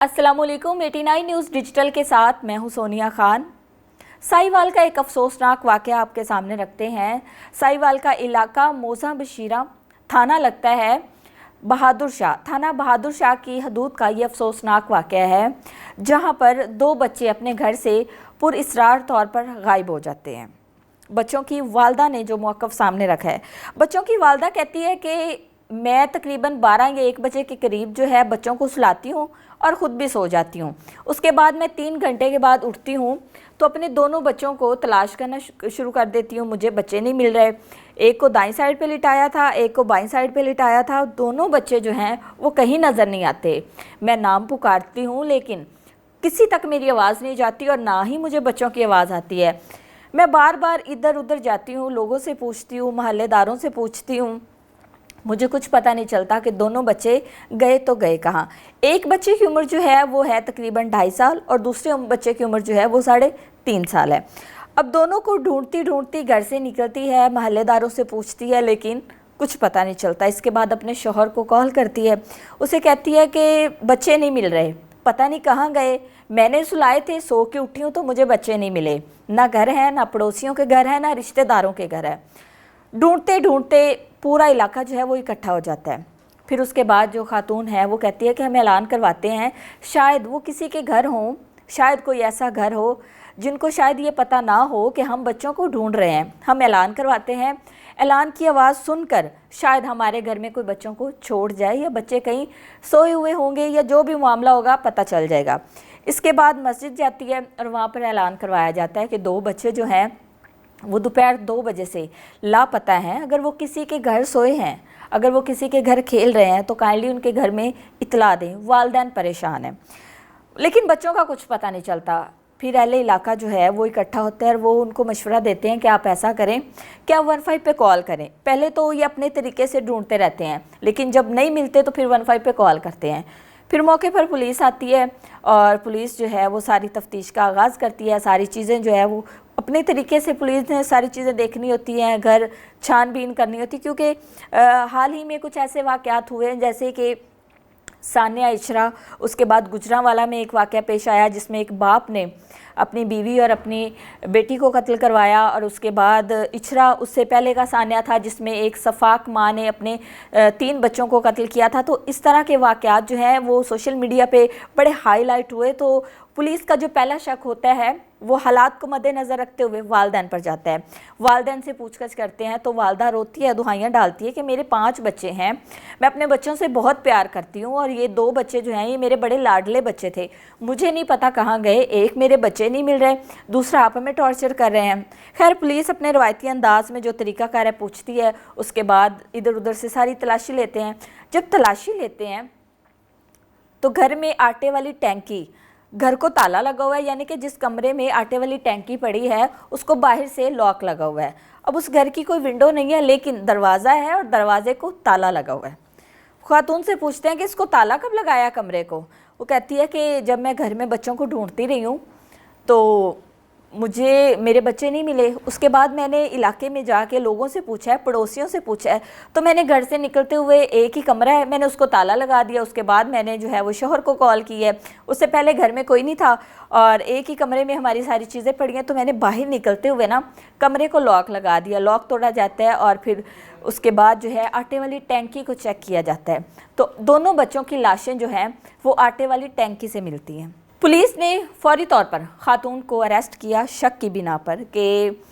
अस्सलाम वालेकुम 89 news digital के साथ मैं हूं सोनिया खान। साहिवाल का एक अफसोसनाक वाक़या आपके सामने रखते हैं। साहिवाल का इलाका मौजा बशीरा थाना लगता है बहादुर शाह, थाना बहादुर शाह की हदूद का ये अफसोसनाक वाक़या है, जहां पर दो बच्चे अपने घर से पुरइसरार तौर पर गायब हो जाते हैं। बच्चों की वालदा ने जो मौक़िफ़ सामने रखा है, बच्चों की वालदा कहती है कि मैं तकरीबन 12 या 1 बजे के करीब जो है बच्चों को सुलाती हूँ और ख़ुद भी सो जाती हूँ। उसके बाद मैं 3 घंटे के बाद उठती हूँ तो अपने दोनों बच्चों को तलाश करना शुरू कर देती हूँ। मुझे बच्चे नहीं मिल रहे। एक को दाईं साइड पे लिटाया था, एक को बाईं साइड पे लिटाया था। दोनों बच्चे जो हैं वो कहीं नज़र नहीं आते। मैं नाम पुकारती हूँ लेकिन किसी तक मेरी आवाज़ नहीं जाती और ना ही मुझे बच्चों की आवाज़ आती है। मैं बार बार इधर उधर जाती हूँ, लोगों से पूछती हूँ, मोहल्लेदारों से पूछती हूँ, मुझे कुछ पता नहीं चलता कि दोनों बच्चे गए तो गए कहाँ। एक बच्चे की उम्र जो है वो है तकरीबन 2.5 साल और दूसरे बच्चे की उम्र जो है वो 3.5 साल है। अब दोनों को ढूंढती ढूंढती घर से निकलती है, मोहल्लेदारों से पूछती है लेकिन कुछ पता नहीं चलता। इसके बाद अपने शौहर को कॉल करती है, उसे कहती है कि बच्चे नहीं मिल रहे, पता नहीं कहाँ गए, मैंने सुलाए थे, सो के उठी हूँ तो मुझे बच्चे नहीं मिले। ना घर है, ना पड़ोसियों के घर है, ना रिश्तेदारों के घर है। ढूंढते ढूंढते पूरा इलाका जो है वो इकट्ठा हो जाता है। फिर उसके बाद जो खातून है वो कहती है कि हम ऐलान करवाते हैं, शायद वो किसी के घर हों, शायद कोई ऐसा घर हो जिनको शायद ये पता ना हो कि हम बच्चों को ढूंढ रहे हैं। हम ऐलान करवाते हैं, ऐलान की आवाज़ सुनकर शायद हमारे घर में कोई बच्चों को छोड़ जाए या बच्चे कहीं सोए हुए होंगे या जो भी मामला होगा पता चल जाएगा। इसके बाद मस्जिद जाती है और वहाँ पर ऐलान करवाया जाता है कि 2 बच्चे जो हैं वो दोपहर 2 बजे से लापता हैं। अगर वो किसी के घर सोए हैं, अगर वो किसी के घर खेल रहे हैं तो काइंडली उनके घर में इतला दें। वालिदैन परेशान हैं लेकिन बच्चों का कुछ पता नहीं चलता। फिर अहले इलाका जो है वो इकट्ठा होता है और वो उनको मशवरा देते हैं कि आप ऐसा करें कि आप 15 पे कॉल करें। पहले तो ये अपने तरीके से ढूंढते रहते हैं लेकिन जब नहीं मिलते तो फिर 15 पे कॉल करते हैं। फिर मौके पर पुलिस आती है और पुलिस जो है वो सारी तफ्तीश का आगाज़ करती है। सारी चीज़ें जो है वो अपने तरीके से पुलिस ने सारी चीज़ें देखनी होती हैं, घर छानबीन करनी होती है, क्योंकि हाल ही में कुछ ऐसे वाक़यात हुए हैं जैसे कि सानिया इशरा, उसके बाद गुजरांवाला में एक वाक़या पेश आया जिसमें एक बाप ने अपनी बीवी और अपनी बेटी को कत्ल करवाया और उसके बाद इशरा उससे पहले का सानिया था जिसमें एक सफ़ाक माँ ने अपने 3 बच्चों को कत्ल किया था। तो इस तरह के वाक़यात जो हैं वो सोशल मीडिया पे बड़े हाईलाइट हुए। तो पुलिस का जो पहला शक होता है वो हालात को मद्देनज़र रखते हुए वालिदैन पर जाता है। वालिदैन से पूछताछ करते हैं तो वालदा रोती है, दुहाइयाँ डालती है कि मेरे 5 बच्चे हैं, मैं अपने बच्चों से बहुत प्यार करती हूँ और ये 2 बच्चे जो हैं ये मेरे बड़े लाडले बच्चे थे, मुझे नहीं पता कहाँ गए, एक मेरे बच्चे नहीं मिल रहे, दूसरा आप हमें टॉर्चर कर रहे हैं। खैर पुलिस अपने रवायती अंदाज में जो तरीक़ाकार है पूछती है, उसके बाद इधर उधर से सारी तलाशी लेते हैं। जब तलाशी लेते हैं तो घर में आटे वाली टैंकी, घर को ताला लगा हुआ है, यानी कि जिस कमरे में आटे वाली टैंकी पड़ी है उसको बाहर से लॉक लगा हुआ है। अब उस घर की कोई विंडो नहीं है लेकिन दरवाज़ा है और दरवाजे को ताला लगा हुआ है। खातून से पूछते हैं कि इसको ताला कब लगाया कमरे को? वो कहती है कि जब मैं घर में बच्चों को ढूंढती रही हूँ तो मुझे मेरे बच्चे नहीं मिले। उसके बाद मैंने इलाके में जाके लोगों से पूछा है, पड़ोसियों से पूछा है, तो मैंने घर से निकलते हुए एक ही कमरा है, मैंने उसको ताला लगा दिया। उसके बाद मैंने जो है वो शौहर को कॉल की है, उससे पहले घर में कोई नहीं था और एक ही कमरे में हमारी सारी चीज़ें पड़ी हैं, तो मैंने बाहर निकलते हुए ना कमरे को लॉक लगा दिया। लॉक तोड़ा जाता है और फिर उसके बाद जो है आटे वाली टैंकी को चेक किया जाता है तो दोनों बच्चों की लाशें जो हैं वो आटे वाली टैंकी से मिलती हैं। पुलिस ने फौरी तौर पर खातून को अरेस्ट किया शक की बिना पर कि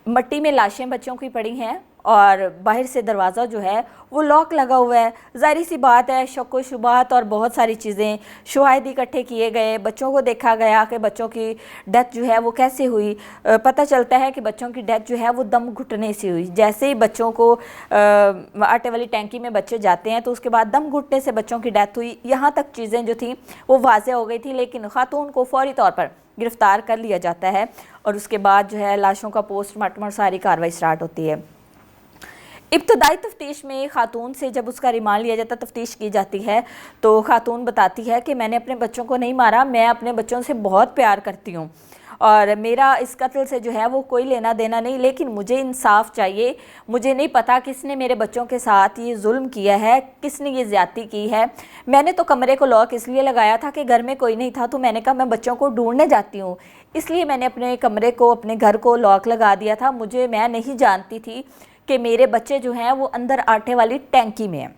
मट्टी में लाशें बच्चों की पड़ी हैं और बाहर से दरवाज़ा जो है वो लॉक लगा हुआ है। ज़ाहिर सी बात है, शक व शुबहात और बहुत सारी चीज़ें, शवाहिद इकट्ठे किए गए, बच्चों को देखा गया कि बच्चों की डेथ जो है वो कैसे हुई। पता चलता है कि बच्चों की डेथ जो है वो दम घुटने से हुई। जैसे ही बच्चों को आटे वाली टैंकी में बच्चे जाते हैं तो उसके बाद दम घुटने से बच्चों की डेथ हुई। यहाँ तक चीज़ें जो थी वो वाज़ेह हो गई थी, लेकिन खातून को फौरी तौर पर गिरफ़्तार कर लिया जाता है और उसके बाद जो है लाशों का पोस्टमार्टम और सारी कार्रवाई स्टार्ट होती है। इब्तदाई तफ्तीश में खातून से जब उसका रिमांड लिया जाता, तफ्तीश की जाती है तो खातून बताती है कि मैंने अपने बच्चों को नहीं मारा, मैं अपने बच्चों से बहुत प्यार करती हूँ اور میرا اس قتل سے جو ہے وہ کوئی لینا دینا نہیں، لیکن مجھے انصاف چاہیے۔ مجھے نہیں پتا کس نے میرے بچوں کے ساتھ یہ ظلم کیا ہے، کس نے یہ زیادتی کی ہے۔ میں نے تو کمرے کو لاک اس لیے لگایا تھا کہ گھر میں کوئی نہیں تھا، تو میں نے کہا میں بچوں کو ڈھونڈنے جاتی ہوں، اس لیے میں نے اپنے کمرے کو، اپنے گھر کو لاک لگا دیا تھا۔ میں نہیں جانتی تھی کہ میرے بچے جو ہیں وہ اندر آٹے والی ٹینکی میں ہیں۔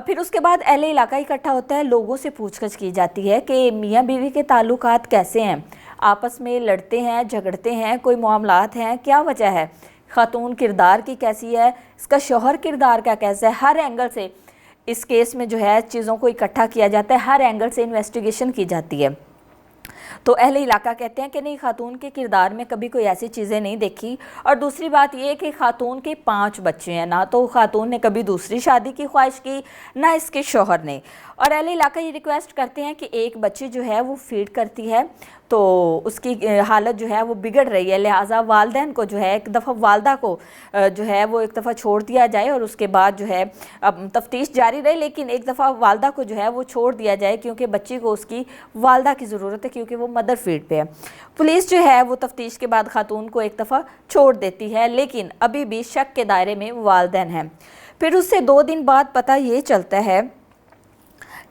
پھر اس کے بعد اہل علاقہ اکٹھا ہوتا ہے، لوگوں سے پوچھ گچھ کی جاتی ہے کہ میاں بیوی کے تعلقات کیسے ہیں، آپس میں لڑتے ہیں، جھگڑتے ہیں، کوئی معاملات ہیں، کیا وجہ ہے، خاتون کردار کی کیسی ہے، اس کا شوہر کردار کا کیسا ہے۔ ہر اینگل سے اس کیس میں جو ہے چیزوں کو اکٹھا کیا جاتا ہے، ہر اینگل سے انویسٹیگیشن کی جاتی ہے۔ تو اہل علاقہ کہتے ہیں کہ نہیں، خاتون کے کردار میں کبھی کوئی ایسی چیزیں نہیں دیکھی۔ اور دوسری بات یہ کہ خاتون کے 5 بچے ہیں، نہ تو خاتون نے کبھی دوسری شادی کی خواہش کی، نہ اس کے شوہر نے۔ اور اہل علاقہ یہ ریکویسٹ کرتے ہیں کہ ایک بچی جو ہے وہ فیڈ کرتی ہے، تو اس کی حالت جو ہے وہ بگڑ رہی ہے، لہٰذا والدین کو جو ہے ایک دفعہ والدہ کو جو ہے وہ ایک دفعہ چھوڑ دیا جائے، اور اس کے بعد جو ہے اب تفتیش جاری رہے، لیکن ایک دفعہ والدہ کو جو ہے وہ چھوڑ دیا جائے، کیونکہ بچی کو اس کی والدہ کی ضرورت ہے، کیونکہ وہ مدر فیڈ پہ ہے۔ پولیس جو ہے وہ تفتیش کے بعد خاتون کو ایک دفعہ چھوڑ دیتی ہے، لیکن ابھی بھی شک کے دائرے میں والدین ہیں۔ پھر اس سے 2 دن بعد پتہ یہ چلتا ہے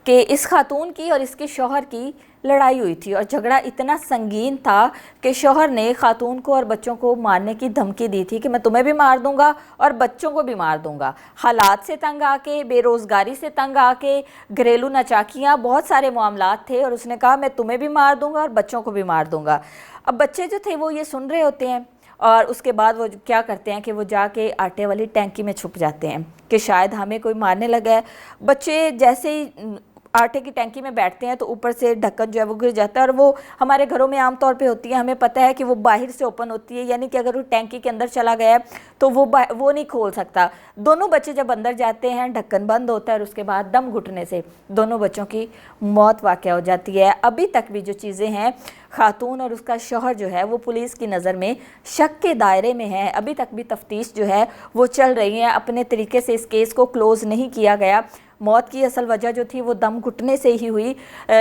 کہ اس خاتون کی اور اس کے شوہر کی لڑائی ہوئی تھی، اور جھگڑا اتنا سنگین تھا کہ شوہر نے خاتون کو اور بچوں کو مارنے کی دھمکی دی تھی کہ میں تمہیں بھی مار دوں گا اور بچوں کو بھی مار دوں گا۔ حالات سے تنگ آ کے، بے روزگاری سے تنگ آ کے، گھریلو ناچاکیاں، بہت سارے معاملات تھے، اور اس نے کہا میں تمہیں بھی مار دوں گا اور بچوں کو بھی مار دوں گا۔ اب بچے جو تھے وہ یہ سن رہے ہوتے ہیں، اور اس کے بعد وہ کیا کرتے ہیں کہ وہ جا کے آٹے والی ٹینکی میں چھپ جاتے ہیں کہ شاید ہمیں کوئی مارنے لگا ہے۔ بچے جیسے ہی آٹے کی ٹینکی میں بیٹھتے ہیں تو اوپر سے ڈھکن جو ہے وہ گر جاتا ہے، اور وہ ہمارے گھروں میں عام طور پہ ہوتی ہے، ہمیں پتہ ہے کہ وہ باہر سے اوپن ہوتی ہے، یعنی کہ اگر وہ ٹینکی کے اندر چلا گیا ہے تو وہ نہیں کھول سکتا۔ دونوں بچے جب اندر جاتے ہیں، ڈھکن بند ہوتا ہے، اور اس کے بعد دم گھٹنے سے دونوں بچوں کی موت واقع ہو جاتی ہے۔ ابھی تک بھی جو چیزیں ہیں، خاتون اور اس کا شوہر جو ہے وہ پولیس کی نظر میں شک کے دائرے میں ہیں، ابھی تک بھی تفتیش جو ہے وہ چل رہی ہے، اپنے طریقے سے اس کیس کو کلوز نہیں کیا گیا۔ موت کی اصل وجہ جو تھی وہ دم گھٹنے سے ہی ہوئی،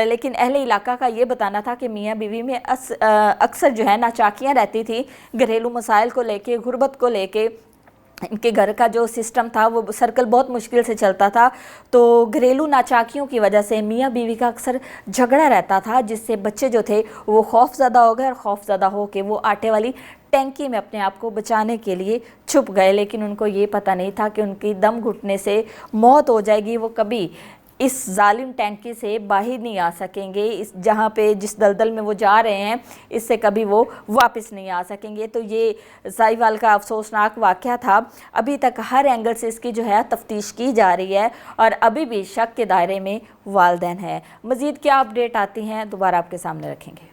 لیکن اہل علاقہ کا یہ بتانا تھا کہ میاں بیوی میں اکثر جو ہے ناچاکیاں رہتی تھی، گھریلو مسائل کو لے کے، غربت کو لے کے۔ ان کے گھر کا جو سسٹم تھا وہ سرکل بہت مشکل سے چلتا تھا، تو گھریلو ناچاکیوں کی وجہ سے میاں بیوی کا اکثر جھگڑا رہتا تھا، جس سے بچے جو تھے وہ خوف زدہ ہو گئے، اور خوف زدہ ہو کے وہ آٹے والی ٹینکی میں اپنے آپ کو بچانے کے لیے چھپ گئے، لیکن ان کو یہ پتہ نہیں تھا کہ ان کی دم گھٹنے سے موت ہو جائے گی، وہ کبھی اس ظالم ٹینکی سے باہر نہیں آ سکیں گے، جہاں پہ جس دلدل میں وہ جا رہے ہیں اس سے کبھی وہ واپس نہیں آ سکیں گے۔ تو یہ سائیوال کا افسوسناک واقعہ تھا۔ ابھی تک ہر اینگل سے اس کی جو ہے تفتیش کی جا رہی ہے، اور ابھی بھی شک کے دائرے میں والدین ہیں۔ مزید کیا اپڈیٹ آتی ہیں دوبارہ آپ کے سامنے رکھیں گے۔